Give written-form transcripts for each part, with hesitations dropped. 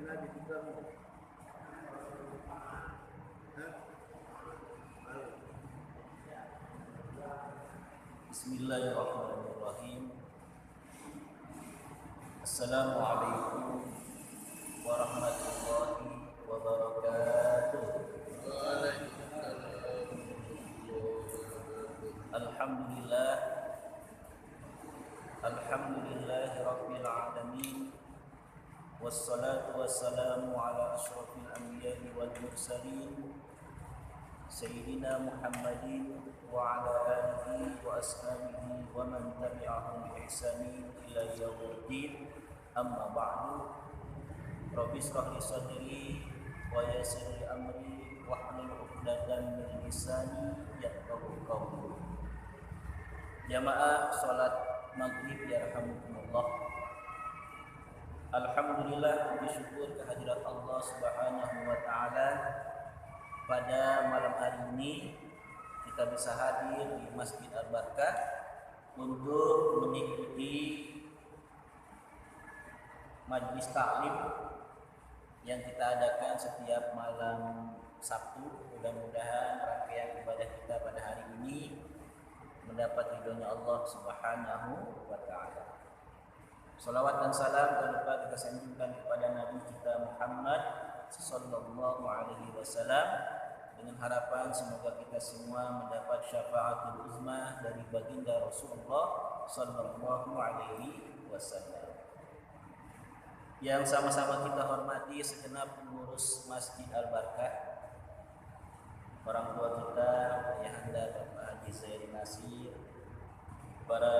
Bismillahirrahmanirrahim. Assalamualaikum warahmatullahi wabarakatuh. Alhamdulillah, alhamdulillahi rabbil alamin. Wassalatu wassalamu ala asyrafil anbiya'i wal mursalin Sayyidina Muhammadin wa ala alihi wa ashabihi wa man tabi'ahum bi ihsanin ila yaumiddin. Amma ba'du. Rabbi shrah li sadri wa yassir li amri wahlul 'uqdatam min lisani yafqahu qawli. Jamaah salat maghrib yarhamukumullah. Alhamdulillah, puji syukur kehadirat Allah Subhanahu wa taala. Pada malam hari ini kita bisa hadir di Masjid Al-Barkah untuk mengikuti majlis taklim yang kita adakan setiap malam Sabtu. Mudah-mudahan rangkaian ibadah kita pada hari ini mendapat ridhonya Allah Subhanahu wa taala. Salawat dan salam tak lupa kita sanjungkan kepada Nabi kita Muhammad sallallahu alaihi wasallam, dengan harapan semoga kita semua mendapat syafaatul uzma dari baginda Rasulullah sallallahu alaihi wasallam. Yang sama-sama kita hormati segenap pengurus Masjid Al-Barkah, orang tua kita, ayahanda Bapak Haji Zaid Nasir, para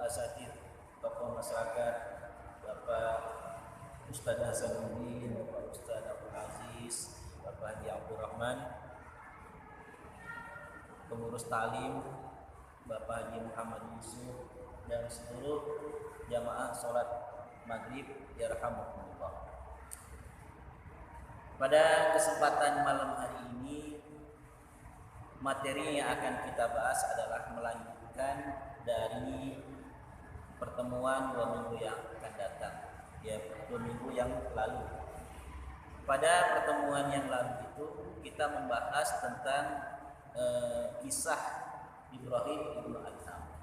asatidz, tokoh masyarakat, Bapak Ustaz Hasanuddin, Bapak Ustaz Abdul Aziz, Bapak Haji Abdul Rahman, pengurus talim, Bapak Haji Muhammad Yusuf, dan seluruh jamaah sholat maghrib yarhamukumullah. Pada kesempatan malam hari ini, materi yang akan kita bahas adalah melanjutkan dari pertemuan 2 minggu yang akan datang, ya 2 minggu yang lalu. Pada pertemuan yang lalu itu kita membahas tentang kisah Ibrahim ibnu Adham.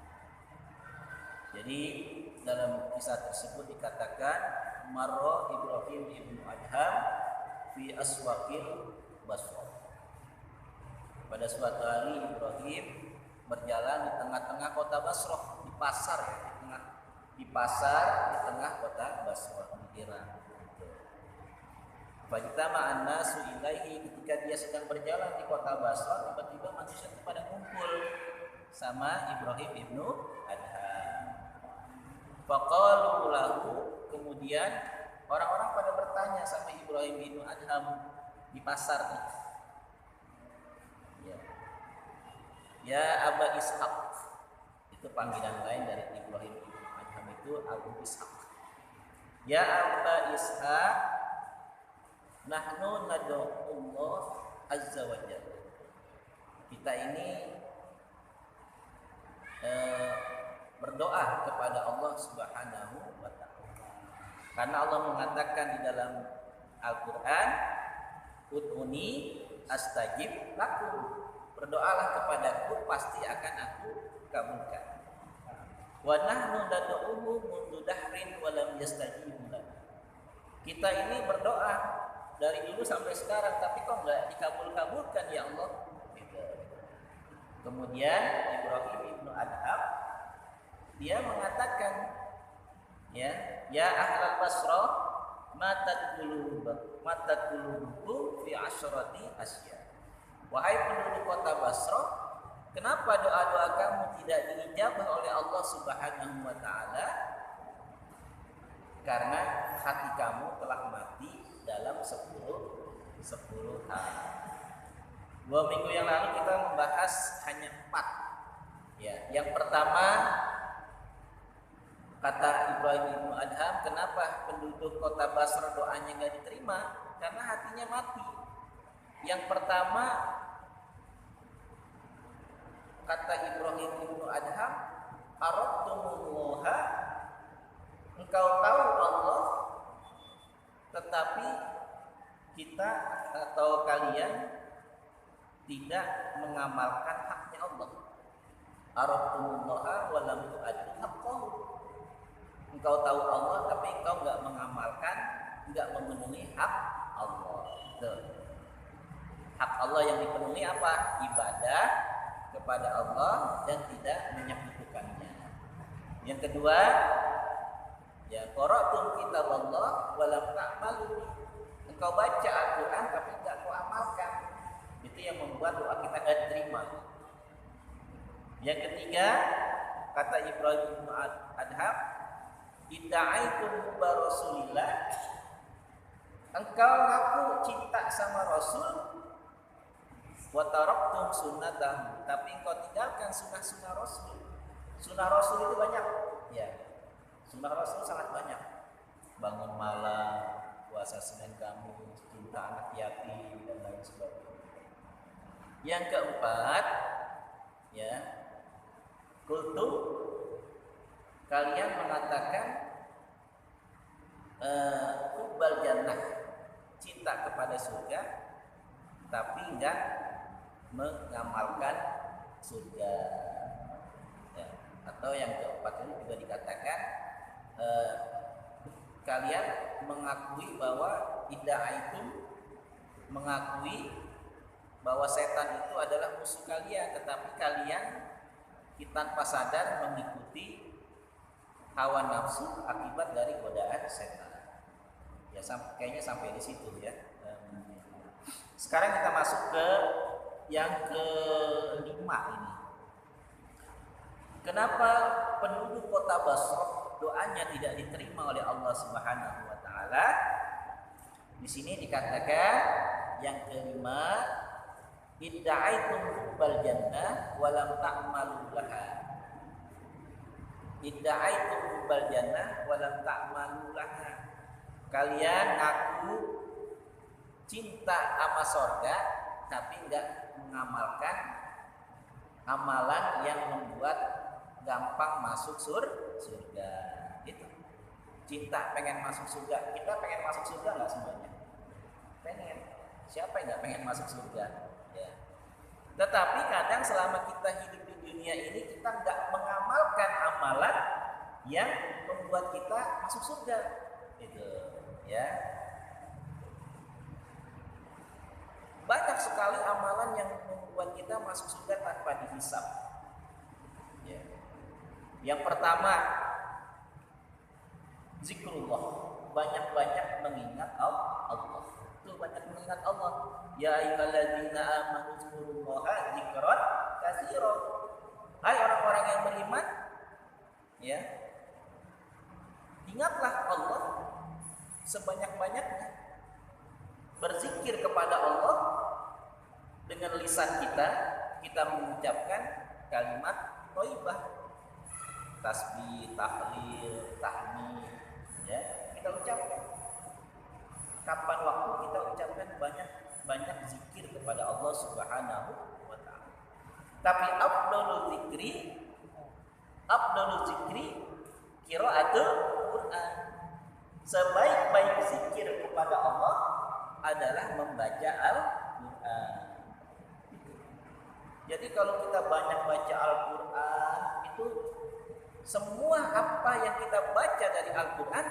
Jadi dalam kisah tersebut dikatakan marra Ibrahim ibnu Adham fi aswaqil Basrah. Pada suatu hari Ibrahim berjalan di tengah-tengah kota Basrah, di pasar, di tengah kota Basrah di Iran. Fajtama an-nasu ilaihi, ketika dia sedang berjalan di kota Basrah, tiba-tiba manusia pada kumpul sama Ibrahim ibnu Adham. Faqalu lahu, kemudian orang-orang pada bertanya sama Ibrahim ibnu Adham di pasar itu. Ya Aba Ishaq, itu panggilan lain dari Ibrahim ibnu Adham itu Abu Ishaq. Ya Aba Ishaq, nahnu nad'u Allah azza wa jalla. Kita ini berdoa kepada Allah Subhanahu wa taala. Karena Allah mengatakan di dalam Al-Qur'an, "Ud'uni astajib lakum." Berdoalah kepadaku, pasti akan aku kabulkan. Wa nahnu nad'uhu mundu dahrin wa lam yastajib lana. Kita ini berdoa dari dulu sampai sekarang, tapi kok enggak dikabul-kabulkan ya Allah? Kemudian Ibrahim ibnu Adham dia mengatakan, ya ahlal Basrah, matat qulubukum fi asyrati asya. Wahai penduduk kota Basrah, kenapa doa-doa kamu tidak diijabah oleh Allah Subhanahu wa taala? Karena hati kamu telah mati dalam 10 hari. 2 minggu yang lalu kita membahas hanya 4. Ya, yang pertama kata Ibrahim ibnu Adham, kenapa penduduk kota Basrah doanya enggak diterima? Karena hatinya mati. Yang pertama kata Ibrahim ibnu Adham, arabtumullaha, engkau tahu Allah tetapi kita atau kalian tidak mengamalkan haknya Allah. Arafumullaha wa lam tu'addu haqqahu. Engkau tahu Allah tapi engkau enggak mengamalkan, enggak memenuhi hak Allah. Tuh. Hak Allah yang dipenuhi apa? Ibadah kepada Allah dan tidak menyekutukannya. Yang kedua, ya qara'tum kitaballah wa lam ta'malu. Engkau baca Al-Qur'an tapi enggak kau amalkan. Itu yang membuat doa kita enggak diterima. Yang ketiga, kata Ibrahim bin Adham, idda'aitum hubba Rasulillah. Engkau ngaku cinta sama Rasul, wa taraktum sunnatahu, tapi engkau tinggalkan sunnah-sunnah Rasul. Sunnah Rasul itu banyak, ya. Sunnah Rasul sangat banyak. Bangun malam, puasa Senin Kamis, cinta anak yatim dan lain sebagainya. Yang keempat, ya, kultum, kalian mengatakan hubbal jannah, cinta kepada surga, tapi enggak mengamalkan surga. Ya. Atau yang keempat ini juga dikatakan kalian mengakui bahwa itu mengakui bahwa setan itu adalah musuh kalian, tetapi kalian tanpa sadar mengikuti hawa nafsu akibat dari godaan setan. Ya, kayaknya sampai di situ ya. Sekarang kita masuk ke yang kelima ini. Kenapa penduduk kota Basrah doanya tidak diterima oleh Allah Subhanahu wa taala? Di sini dikatakan yang kelima, idda'aitum hubbal jannah wa lam ta'malu laha. Idda'aitum hubbal jannah wa lam ta'malu laha. Kalian ngaku cinta sama surga tapi enggak mengamalkan amalan yang membuat gampang masuk surga. Itu cinta pengen masuk surga. Kita pengen masuk surga enggak semuanya? Pengen. Siapa yang enggak pengen masuk surga? Ya. Tetapi kadang selama kita hidup di dunia ini kita enggak mengamalkan amalan yang membuat kita masuk surga. Itu, ya. Banyak sekali amalan yang membuat kita masuk surga tanpa dihisab. Ya. Yang pertama, zikrullah, banyak-banyak mengingat Allah. Itu banyak mengingat Allah. Ya ayyuhalladzina amanu dzkurullaha dzikran katsira. Hai orang-orang yang beriman, ya. Ingatlah Allah sebanyak-banyaknya. Berzikir kepada Allah dengan lisan kita mengucapkan kalimat thayyibah, tasbih, tahlil, tahmid, ya, kita ucapkan. Kapan waktu kita ucapkan banyak zikir kepada Allah Subhanahu wa taala. Tapi afdhalul zikri qiraatul Quran. Sebaik-baik zikir kepada Allah adalah membaca Al-Quran. Jadi kalau kita banyak baca Al-Quran, itu semua apa yang kita baca dari Al-Quran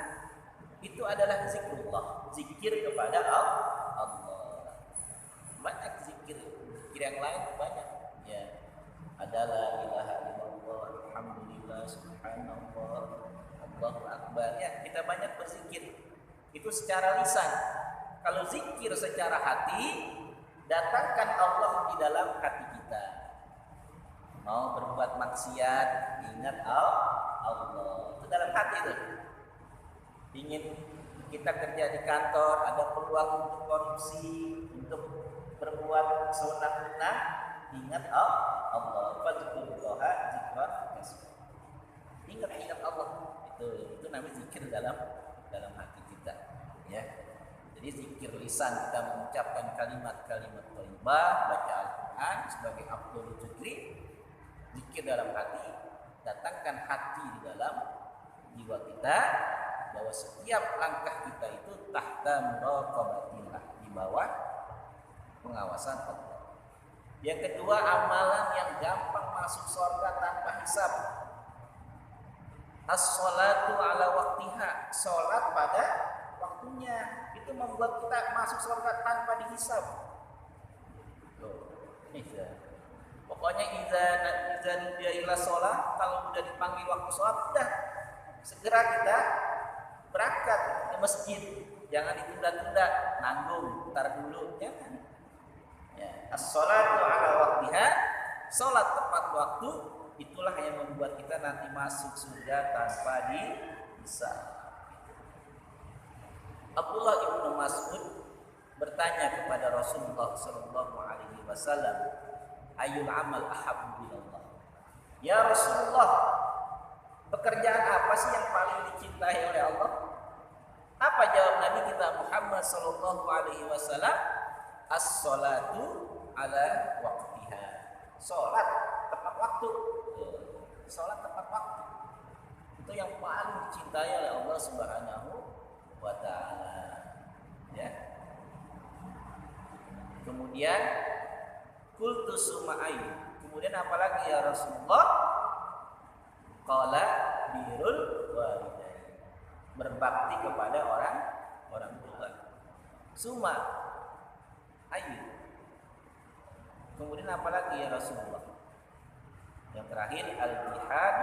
itu adalah zikrullah, zikir kepada Allah. Banyak zikir yang lain banyak. Ya, adalah ilaha illallah, alhamdulillah, subhanallah, Allahu akbar. Ya, kita banyak berzikir. Itu secara lisan. Kalau zikir secara hati, datangkan Allah di dalam hati kita. Mau berbuat maksiat, ingat Allah. Itu dalam hati itu. Ingin kita kerja di kantor, ada peluang untuk korupsi, untuk berbuat sunah-sunah, ingat Allah. Fadzkurullaha dzikran katsira. Ingat Allah. Itu namanya zikir dalam hati kita, ya. Jadi zikir lisan, kita mengucapkan kalimat-kalimat thayyibah, baca Al-Quran sebagai afdhalul zikri. Zikir dalam hati, datangkan hati di dalam jiwa kita bahwa setiap langkah kita itu tahta muraqabatillah, di bawah pengawasan Allah. Yang kedua, amalan yang gampang masuk surga tanpa hisab. As-sholatu ala waktiha, sholat pada waktunya, itu membuat kita masuk surga tanpa dihisab. Pokoknya izan dia ila sholat, kalau sudah dipanggil waktu sholat, udah segera kita berangkat ke masjid. Jangan ditunda-tunda, nanggung, ntar dulu, jangan. Ya, as-sholatu ala waktiha, sholat tepat waktu, itulah yang membuat kita nanti masuk surga tanpa dihisab. Abdullah ibnu Mas'ud bertanya kepada Rasulullah sallallahu alaihi wasallam, "Ayyul amal ahabbu ilallah?" Ya Rasulullah, pekerjaan apa sih yang paling dicintai oleh Allah? Apa jawab Nabi kita Muhammad sallallahu alaihi wasallam? As-sholatu ala waqtiha. Salat tepat waktu. Salat tepat waktu. Itu yang paling dicintai oleh Allah Subhanahu wa taala. Ya. Kemudian qultu suma'ai. Kemudian apalagi ya Rasulullah? Qala birrul walidain. Berbakti kepada orang tua. Suma ayu. Kemudian apalagi ya Rasulullah? Yang terakhir al-jihad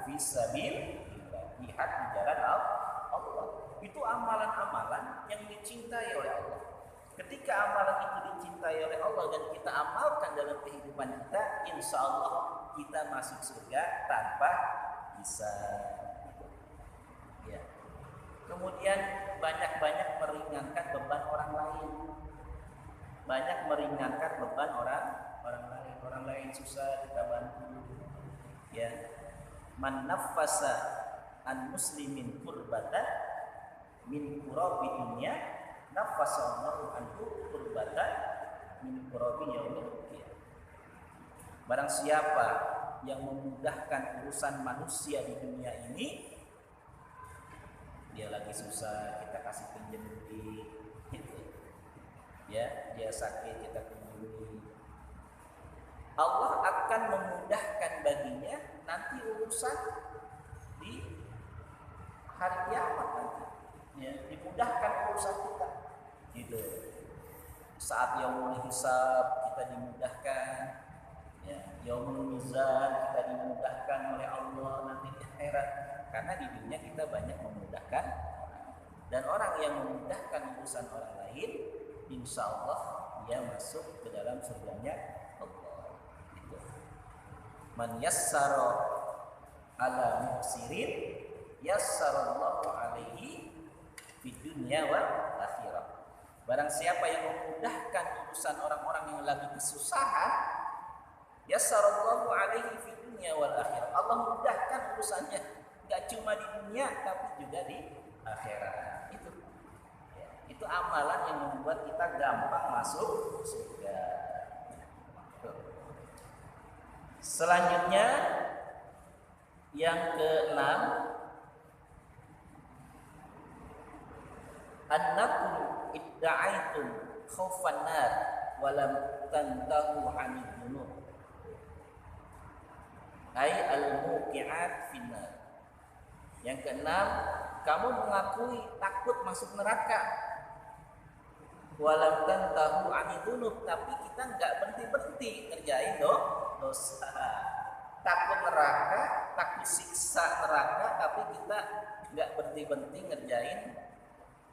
fisabilillah. Jihad di jalan Allah. Itu amalan-amalan yang dicintai oleh Allah. Ketika amalan itu dicintai oleh Allah dan kita amalkan dalam kehidupan kita, insya Allah kita masuk surga tanpa hisab. Ya. Kemudian banyak-banyak meringankan beban orang lain. Banyak meringankan beban orang lain. Orang lain susah kita bantu. Ya. Man naffasa an muslimin kurbatan min kurabi dunya nafasallahu anhu kurbatan min kurabi yaumil qiyamah. Barang siapa yang memudahkan urusan manusia di dunia ini, dia lagi susah kita kasih pinjam duit gitu. Ya, dia sakit kita kunjungi. Allah akan memudahkan baginya nanti urusan di hari kiamat nanti. Ya, dimudahkan urusan kita. Gitu. Saat yaumul hisab kita dimudahkan. Ya, yaumul mizan kita dimudahkan oleh Allah nanti di akhirat. Karena di dunia kita banyak memudahkan orang. Dan orang yang memudahkan urusan orang lain, insya Allah dia masuk ke dalam surganya Allah. Gitu. Man yassara ala muhsirin yassarallahu alaihi di dunia wal akhirah. Barang siapa yang memudahkan urusan orang-orang yang lagi kesusahan, yassarallahu alaihi fi dunya wal akhirah. Allah mudahkan urusannya, enggak cuma di dunia tapi juga di akhirat. Itu. Ya, itu amalan yang membuat kita gampang masuk surga. Selanjutnya yang keenam, annakum idda'aitum khaufan nar wa lam tantahu 'anil dzunub. Ai al-muqi'at finnar. Yang keenam, kamu mengakui takut masuk neraka. Wa lam tantahu 'anil dzunub, tapi kita enggak berhenti-berhenti ngerjain dosa. Takut neraka, takut siksa neraka, tapi kita enggak berhenti-berhenti ngerjain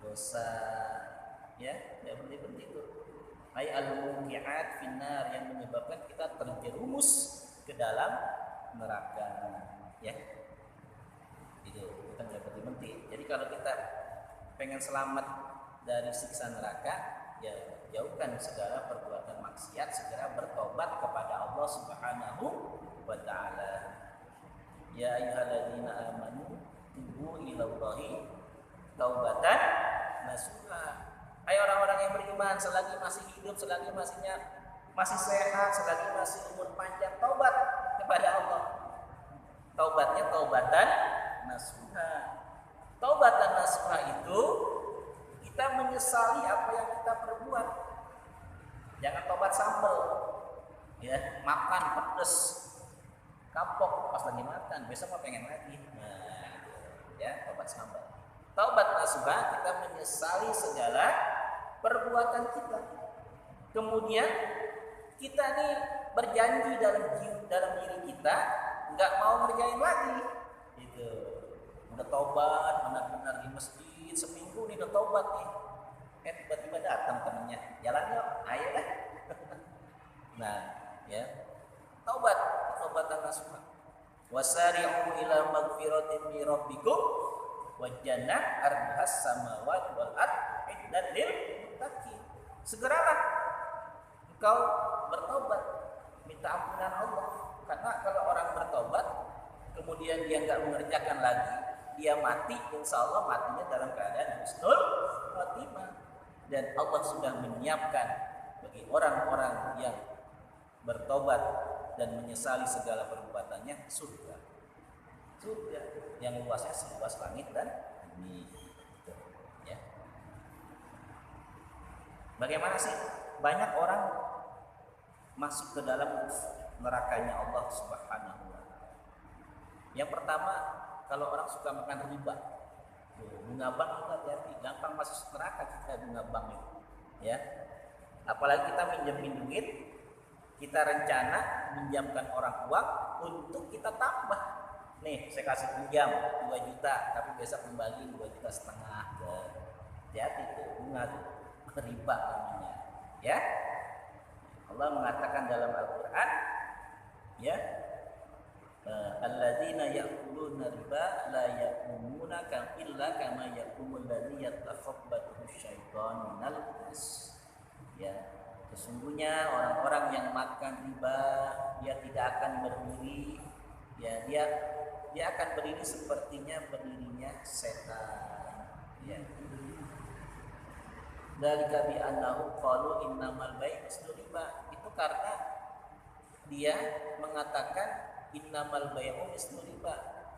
dosa, ya, tidak berhenti itu. Ai al-muqi'at finnar, yang menyebabkan kita terjerumus ke dalam neraka, ya. Itu kita nggak berhenti. Jadi kalau kita pengen selamat dari siksa neraka, ya jauhkan segala perbuatan maksiat, segera bertobat kepada Allah Subhanahu wa taala. Ya ayyuhalladzina amanu tubu ilallahi taubatan nasuha. Hai orang-orang yang beriman, selagi masih hidup, selagi masih sehat, selagi masih umur panjang, taubat kepada Allah. Taubatnya taubatan nasuha. Taubatan nasuha itu kita menyesali apa yang kita perbuat. Jangan tobat sambal, ya, makan pedes, kapok pas lagi makan, besok mau pengen lagi. Nah, ya, tobat sambal. Taubat nasuha, kita menyesali segala perbuatan kita. Kemudian kita nih berjanji dalam diri kita nggak mau ngerjain lagi. Gitu. Udah tobat, benar-benar di masjid seminggu nih udah tobat nih. Tiba-tiba datang temennya, jalan yuk, ayo dah. Nah, ya, taubat nasuha. Wasari'u ila magfiratin min rabbikum wa jannah ardhas samawati wal ard iddat lil muttaqin. Segeralah engkau bertobat, minta ampunan Allah. Karena kalau orang bertobat kemudian dia enggak mengerjakan lagi, dia mati, insya Allah matinya dalam keadaan husnul khotimah. Dan Allah sudah menyiapkan bagi orang-orang yang bertobat dan menyesali segala perbuatannya surga yang luasnya seluas langit dan bumi. Ya. Bagaimana sih banyak orang masuk ke dalam nerakanya Allah Subhanahu wa taala? Yang pertama, kalau orang suka makan riba, bunga bank itu hati-hati, gampang masuk neraka kita bunga bank itu. Ya. Apalagi kita minjemin duit, kita rencana minjamkan orang uang untuk kita tambah. Nih, saya kasih pinjam 2 juta, tapi besok kembali 2,5 juta. Hati-hati itu bunga tuh, riba namanya. Ya. Allah mengatakan dalam Al-Qur'an, ya, alladzina ya'kuluna riba la yaqumuna illa kama yaqumul ladzi yatakhabbathu syaitanu minal mas. Ya, sesungguhnya orang-orang yang makan riba dia tidak akan berdiri, ya, dia akan berdiri sepertinya berdirinya setan. Ya. Dzalika bi annahu qalu innamal bai'u mislu riba. Itu karena dia mengatakan innamal bai'u mislu riba.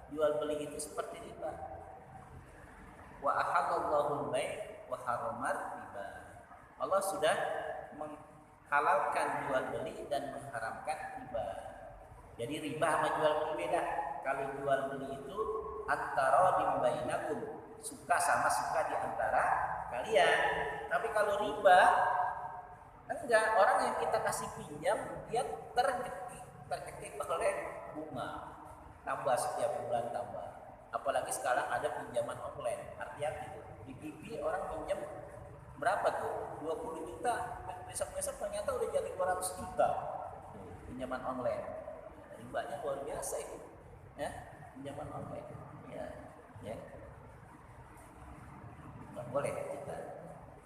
Jual beli itu seperti riba. Wa ahallallahu al-bai' wa haramar riba. Allah sudah menghalalkan jual beli dan mengharamkan riba. Jadi riba sama jual beli beda. Kalau jual beli itu antara bainakum, suka sama suka di antara kalian. Tapi kalau riba enggak, orang yang kita kasih pinjam dia terkekik oleh bunga. Tambah setiap bulan tambah. Apalagi sekarang ada pinjaman online. Hati-hati tuh. Di BP orang pinjam berapa tuh? 20 juta. Besok-besok ternyata udah jadi 200 juta. Pinjaman online. Ribanya luar biasa itu. Ya, pinjaman online. Ya. Enggak boleh kita.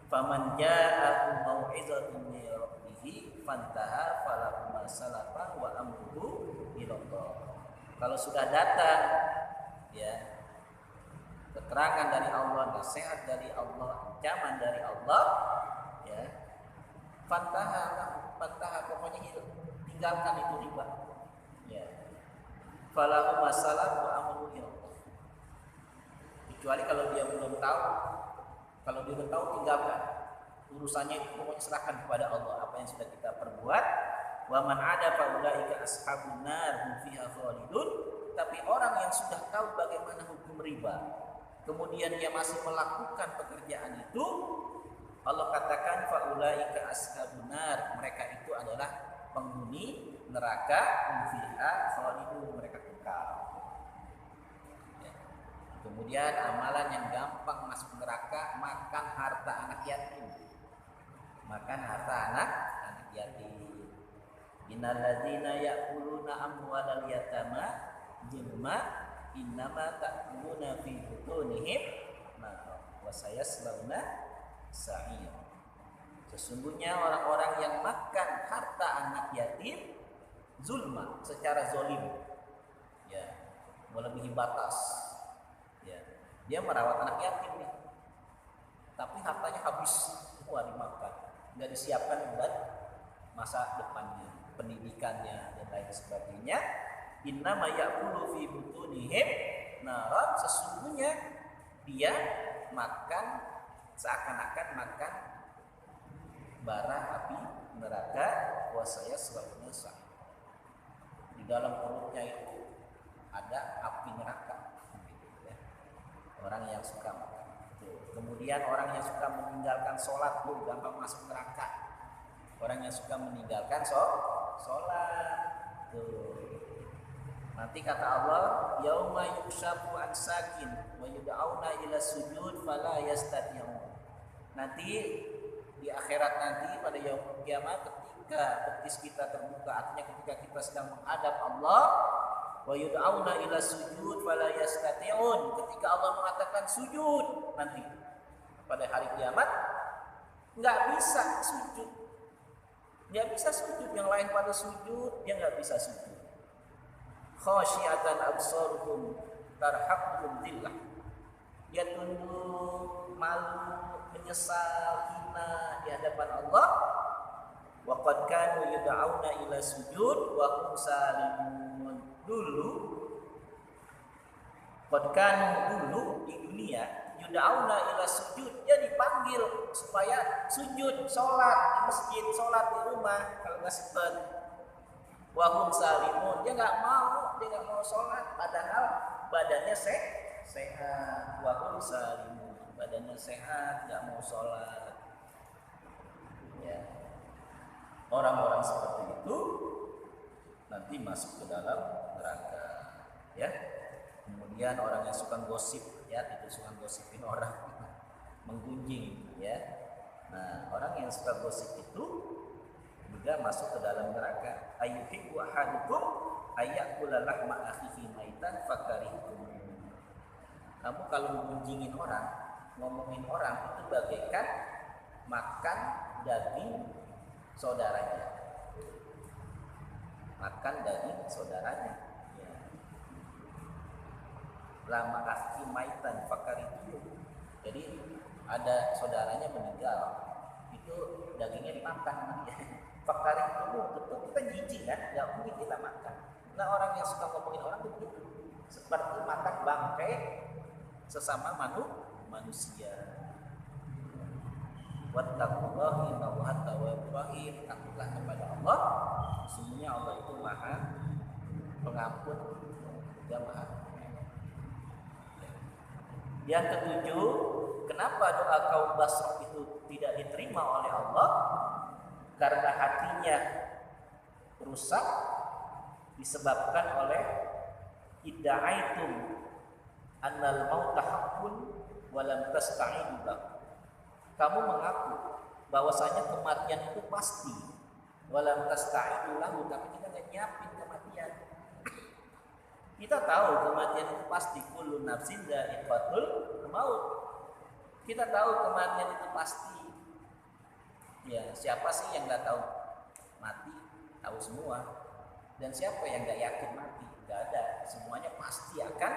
Faman ja'ahu mau'izatun min rabbih fantaha falahu ma salafa wa amruhu ila Allah. Kalau sudah datang, ya, keterangan dari Allah, nasihat dari Allah, ancaman dari Allah, ya, fantaha pokoknya tinggalkan itu riba. Ya. Falahu masalah wa amruhu ila Allah. Kecuali kalau dia belum tahu. Kalau dia belum tahu, tinggalkan. Urusannya pokoknya serahkan kepada Allah apa yang sudah kita perbuat. Wa man 'ada fa ulaika ashabun nar hum fiha khalidun. Tapi orang yang sudah tahu bagaimana hukum riba, kemudian dia masih melakukan pekerjaan itu, Allah katakan fa ulaika ashabun nar, mereka itu adalah penghuni neraka, hum fiha khalidun, mereka kekal. Kemudian amalan yang gampang masuk neraka, makan harta anak yatim. Makan harta anak yatim. Innal ladzina ya'kuluna amwalal yatama zulma innama ta'kuluna fi butunihim wa sayaslawna sa'ir. Sesungguhnya orang-orang yang makan harta anak yatim zulma, secara zalim, ya, melebihi batas. Ya, dia merawat anak yatim nih, tapi hartanya habis semua dimakan, nggak disiapkan buat masa depannya, pendidikannya dan lain sebagainya. Innama ya'kulu fi butunihim naran, sesungguhnya dia makan seakan-akan makan bara api neraka, wasaya sebabnya sah. Di dalam perutnya itu ada api neraka. Gitu, ya. Orang yang suka makan. Kemudian orang yang suka meninggalkan sholat tuh gampang masuk neraka. Orang yang suka meninggalkan sholat tuh. Nanti kata Allah, yauma yukshafu an sakin wa yud'auna ila sujud fala yastati'un. Nanti di akhirat nanti pada yaumul kiamat ketika betis kita terbuka, artinya ketika kita sedang menghadap Allah, wa yud'auna ila sujud fala yastati'un. Ketika Allah mengatakan sujud nanti pada hari kiamat nggak bisa sujud. Nggak bisa sujud, yang lain pada sujud, dia nggak bisa sujud. Khasyiatan absaruhum tarhaquhum dhillah. Dia tunduk, malu, menyesal, hina di hadapan Allah. Wa qad kanu yud'auna ila sujud wa hum salimun. Dulu qad kanu dulu di dunia yud'auna ila sujud, dia dipanggil supaya sujud, sholat di masjid, sholat di rumah kalau nggak sempet. Wahum salimun, dia nggak mau sholat, padahal badannya sehat. Wahum salimun, badannya sehat, nggak mau sholat. Ya. Orang-orang seperti itu nanti masuk ke dalam neraka. Ya. Kemudian orang yang suka gosip, ya, itu suka gosipin orang, menggunjing, ya. Nah, orang yang suka gosip itu juga masuk ke dalam neraka. Ayyuhibbu ahadukum ayyakula lahma akhihi maitan fakarihtum. Kamu kalau menggunjingin orang, ngomongin orang, itu bagaikan makan daging saudaranya. Makan daging saudaranya. Ya. Lama akhi maitan fakarihtum. Jadi ada saudaranya meninggal, itu dagingnya dimakan sama dia. Fakari itu betul kita jijik kan, nggak mungkin kita makan. Nah, orang yang suka ngomongin orang itu begitu, seperti makan bangkai sesama manusia. Wattaqullaha innallaha tawwabur rahim. Takutlah kepada Allah, sesungguhnya Allah itu Maha Pengampun dan Maha Penyayang. Yang ketujuh, kenapa doa kaum Basrah itu tidak diterima oleh Allah? Karena hatinya rusak disebabkan oleh idda'aitum annal mauta haqqun wa lam tasta'inu lahu. Kamu mengaku bahwasanya kematian itu pasti, wa lam tasta'inu lahu, tapi kita enggak nyiapin kematian. Kita tahu kematian itu pasti, kullu nafsin dha'iqatul maut. Kita tahu kematian itu pasti. Ya, siapa sih yang nggak tahu mati? Tahu semua. Dan siapa yang nggak yakin mati? Nggak ada. Semuanya pasti akan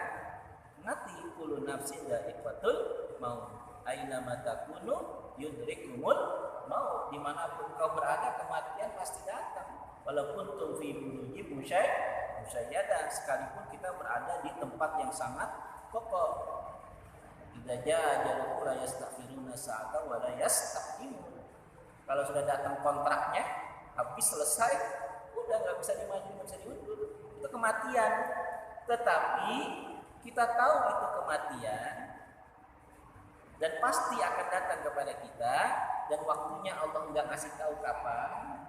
mati. Kullu nafsin dha'iqatul maut. Aina ma takunu yudrikumul maut. Dimanapun kau berada, kematian pasti datang. Walaupun tum fi burujin musyayyada, sekalipun kita berada di tempat yang sangat kokoh. Idza jaa ajaluhum la yastakhiruna sa'atan wa la yastaqdimun. Kalau sudah datang kontraknya, habis selesai, udah nggak bisa dimaju, nggak bisa diundur. Itu kematian. Tetapi kita tahu itu kematian dan pasti akan datang kepada kita, dan waktunya Allah nggak ngasih tahu kapan.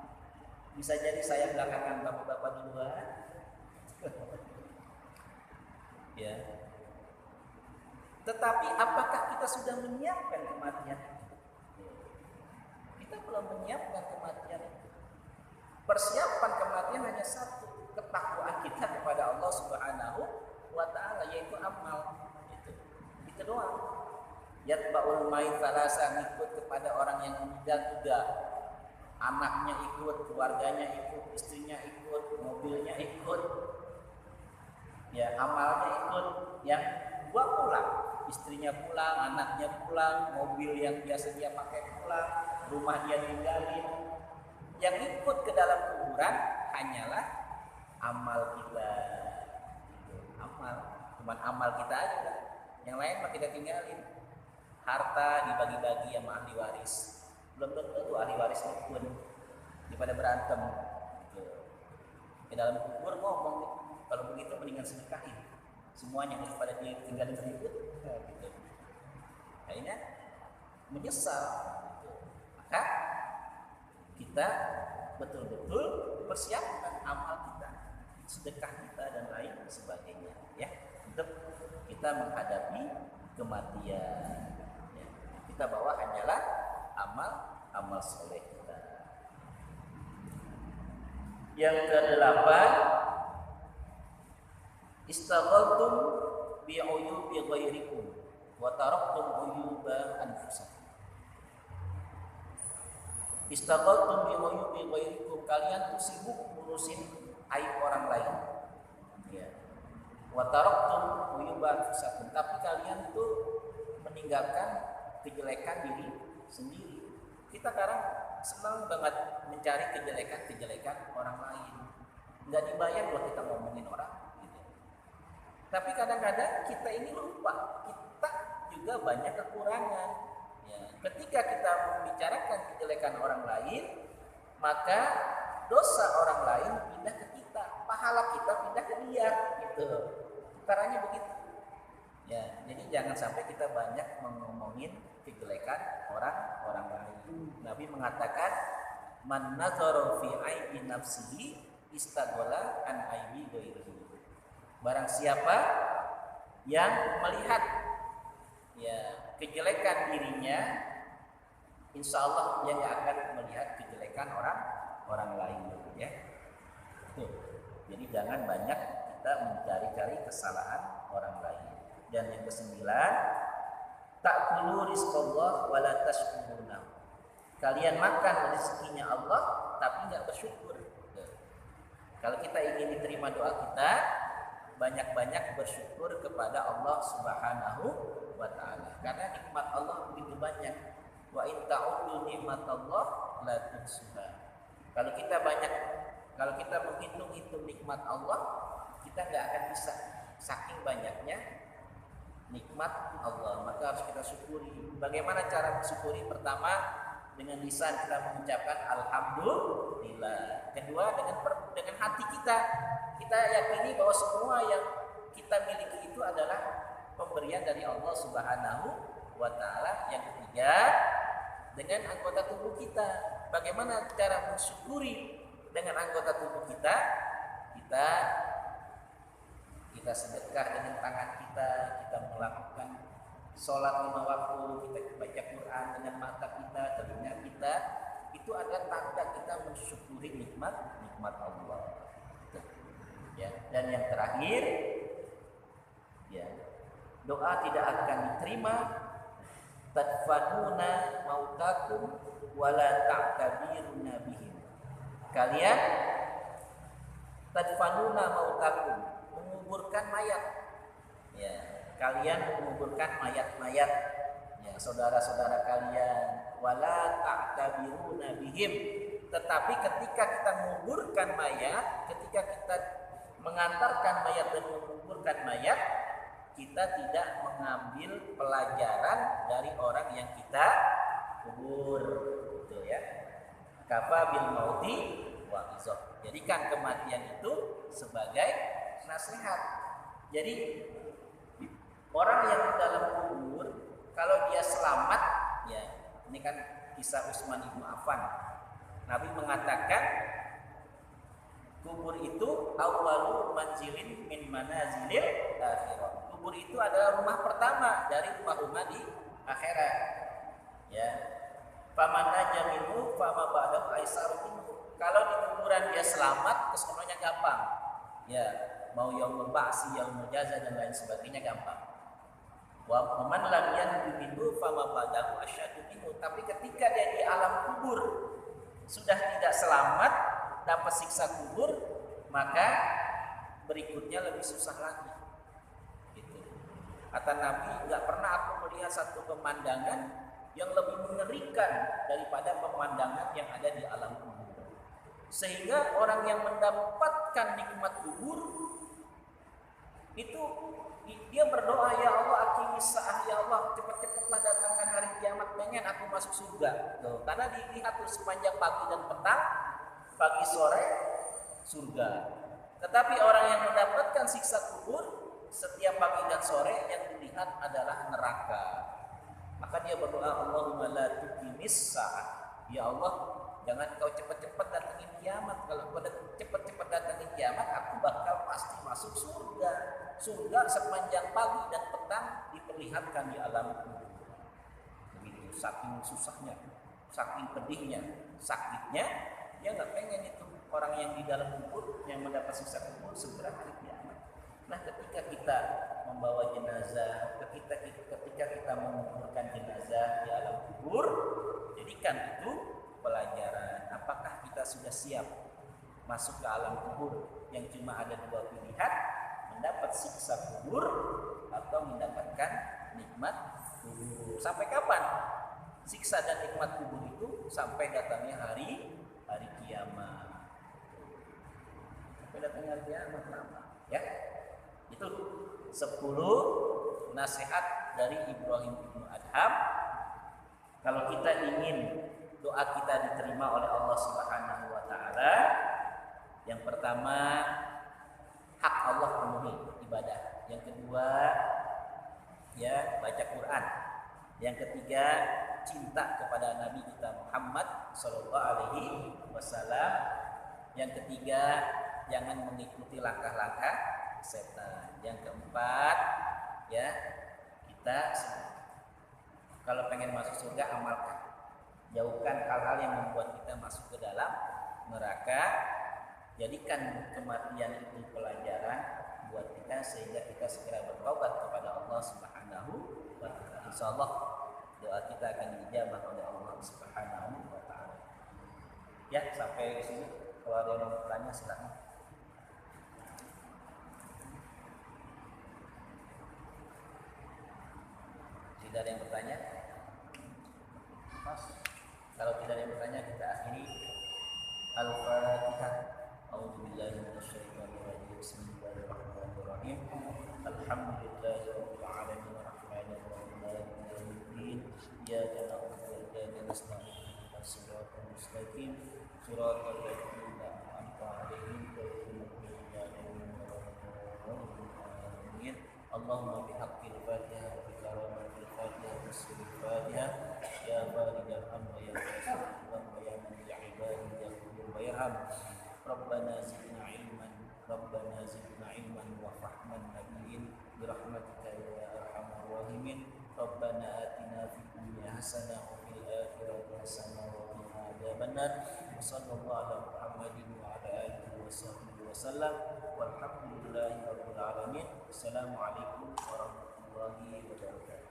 Bisa jadi saya belakangan, bapak-bapak duluan. Ya. Tetapi apakah kita sudah menyiapkan kematian? Kita belum menyiapkan kematian. Persiapan kematian hanya satu, ketakwaan kita kepada Allah Subhanahu wa Ta'ala, yaitu amal. Itu doang. Yatba'ul mayit falasa, ngikut kepada orang yang meninggal juga. Anaknya ikut, keluarganya ikut, istrinya ikut, mobilnya ikut, ya amalnya ikut. Yang dua pulang, istrinya pulang, anaknya pulang, mobil yang biasa dia pakai pulang, rumah dia tinggalin. Yang ikut ke dalam kuburan hanyalah amal kita. Amal, cuman amal kita aja. Yang lain mah kita tinggalin. harta dibagi-bagi sama ahli waris. Belum tentu tuh ahli waris rukun daripada berantem. Gitu. Di dalam kubur ngomong, kalau begitu mendingan sedekahin semuanya daripada dia tinggalin ribut. Gitu. Akhirnya menyesal. Gitu. Maka kita betul-betul persiapkan amal kita, sedekah kita dan lain sebagainya, ya, untuk kita menghadapi kematian. Ya. Kita bawa hanyalah amal soleh kita. Yang kedelapan, istaghaltum bi'uyubi ghairikum wa taraktum uyuba anfusakum. Istaghaltum bi'uyubi ghairikum, kalian tuh sibuk ngurusin aib orang lain. Ya. Wa taraktum uyuba anfusakum, tapi kalian tuh meninggalkan kejelekan diri sendiri. Kita sekarang senang banget mencari kejelekan orang lain. Nggak dibayar loh kita ngomongin orang. Gitu. Tapi kadang-kadang kita ini lupa, kita juga banyak kekurangan. Ya. Ketika kita membicarakan kejelekan orang lain, maka dosa orang lain pindah ke kita, pahala kita pindah ke dia. Gitu. Caranya begitu. Ya, jadi jangan sampai kita banyak ngomongin kejelekan orang lain. Nabi mengatakan, man nazara fi aibi nafsihi istaghala an aibi ghairihi. Barang siapa yang melihat ya kejelekan dirinya, insya Allah dia akan melihat kejelekan orang lain, ya. Tuh. Jadi jangan banyak kita mencari-cari kesalahan orang lain. Dan yang kesembilan, ta'kulu rizqallah wa la tashkuruna. Kalian makan rezekinya Allah tapi enggak bersyukur. Kalau kita ingin diterima doa kita, banyak-banyak bersyukur kepada Allah Subhanahu wa taala. Karena nikmat Allah begitu banyak. Wa in ta'uddu nikmatallah la tuhsuha. Kalau kita menghitung-hitung nikmat Allah, kita enggak akan bisa, saking banyaknya nikmat Allah. Maka harus kita syukuri. Bagaimana cara mensyukuri? Pertama, dengan lisan kita mengucapkan alhamdulillah. Kedua, dengan hati kita yakini bahwa semua yang kita miliki itu adalah pemberian dari Allah Subhanahu wa taala. Yang ketiga, dengan anggota tubuh kita. Bagaimana cara mensyukuri dengan anggota tubuh kita? Kita sedekah dengan tangan kita melakukan sholat 5 waktu, kita baca Quran dengan mata kita, telinga kita, itu adalah tanda kita mensyukuri nikmat Allah. Ya. Dan yang terakhir, ya, doa tidak akan diterima. Tadfanuna mautakum wala ta'tabiruna bihim. Kalian tadfanuna mautakum, menguburkan mayat. Ya, kalian menguburkan mayat-mayat, ya, saudara-saudara kalian. Wala ta'tabiruna bihim. Tetapi ketika kita menguburkan mayat, ketika kita mengantarkan mayat dan menguburkan mayat, kita tidak mengambil pelajaran dari orang yang kita kubur, gitu ya. Kafa bil mauti wa izah. Jadikan kematian itu sebagai nasihat. Jadi orang yang di dalam kubur, kalau dia selamat, ya, ini kan kisah Utsman bin Affan. Nabi mengatakan kubur itu awwalu manzilin min manazilil akhirah. Kubur itu adalah rumah pertama dari rumah-rumah di akhirat. Ya. Faman naja minhu fama ba'dahu aisaru minhu. Kalau di kuburan dia selamat, kesononya gampang. Ya, mau yaumul ba'si, yaumul jaza dan lain sebagainya gampang. Wa man lam yanju minhu fama ba'dahu asyadu minhu. Tapi ketika dia di alam kubur sudah tidak selamat, dapat siksa kubur, maka berikutnya lebih susah lagi. Gitu. Kata Nabi, nggak pernah aku melihat satu pemandangan yang lebih mengerikan daripada pemandangan yang ada di alam kubur. Sehingga orang yang mendapatkan nikmat kubur itu dia berdoa, ya Allah, aqimi sa'ah, ya Allah, cepat-cepatlah datangkan pengen aku masuk surga. Tuh, karena dilihat tuh sepanjang pagi dan petang, pagi sore surga. Tetapi orang yang mendapatkan siksa kubur setiap pagi dan sore yang dilihat adalah neraka. Maka dia berdoa, Allahumma la tuqimis sa'ah. Ya Allah, jangan kau cepat-cepat datangin kiamat. Kalau kau cepat-cepat datangin kiamat, aku bakal pasti masuk surga. Surga sepanjang pagi dan petang diperlihatkan di alam kubur. Begitu, saking susahnya, saking pedihnya, sakitnya, dia nggak pengen itu orang yang di dalam kubur yang mendapat siksa kubur segera hari kiamat. Nah, ketika kita membawa jenazah, ketika kita menguburkan jenazah di alam kubur, jadikan itu pelajaran. Apakah kita sudah siap masuk ke alam kubur yang cuma ada dua pilihan, mendapat siksa kubur atau mendapatkan nikmat kubur? Sampai kapan siksa dan nikmat kubur itu? Sampai datangnya hari kiamat. Sampai datangnya hari kiamat lama, ya. Itu 10 nasihat dari Ibrahim bin Adham. Kalau kita ingin doa kita diterima oleh Allah Subhanahu wa taala, yang pertama hak Allah penuhi ibadah. Yang kedua, ya, baca Quran. Yang ketiga, cinta kepada Nabi kita Muhammad sallallahu alaihi wasallam. Yang ketiga, jangan mengikuti langkah-langkah setan. Yang keempat, ya, kita kalau pengen masuk surga amalkan. Jauhkan hal-hal yang membuat kita masuk ke dalam neraka. Jadikan kematian itu pelajaran buat kita sehingga kita segera bertobat kepada Allah Subhanahu wa taala. Insyaallah doa kita akan dijabah oleh Allah Subhanahu wa taala. Ya, sampai di sini. Kalau ada yang mau bertanya silakan. Tidak ada yang bertanya? Mas, kalau tidak ada yang bertanya kita akhiri. Al-Fatihah. A'udzubillahi minasyaitonir rajim. Bismillahirrahmanirrahim. Alhamdulillahirabbil alamin arrahmanir rahim maliki yaumiddin. Iyyaka na'budu wa iyyaka nasta'in. Ihdinas siratal mustaqim. Siratal ladzina an'amta 'alaihim ghairil maghdubi 'alaihim waladdallin. Allahumma bihaqqil Fatihah wa bi karamatil Fatihah wa sirril Fatihah ya baridal hamd ya basidul wa ya man bi'ibadihi yaghfir wa yarham. Rabbana zidna ilman wa fahman nabiyyin bi rahmatika ya arhamar rahimin. Rabbana atina fid dunya hasanah wa fil akhirati hasanah wa qina adzabannar. Sallallahu ala Muhammadin wa ala alihi wa sahbihi wasallam. Walhamdulillahi rabbil alamin. Assalamualaikum warahmatullahi wabarakatuh.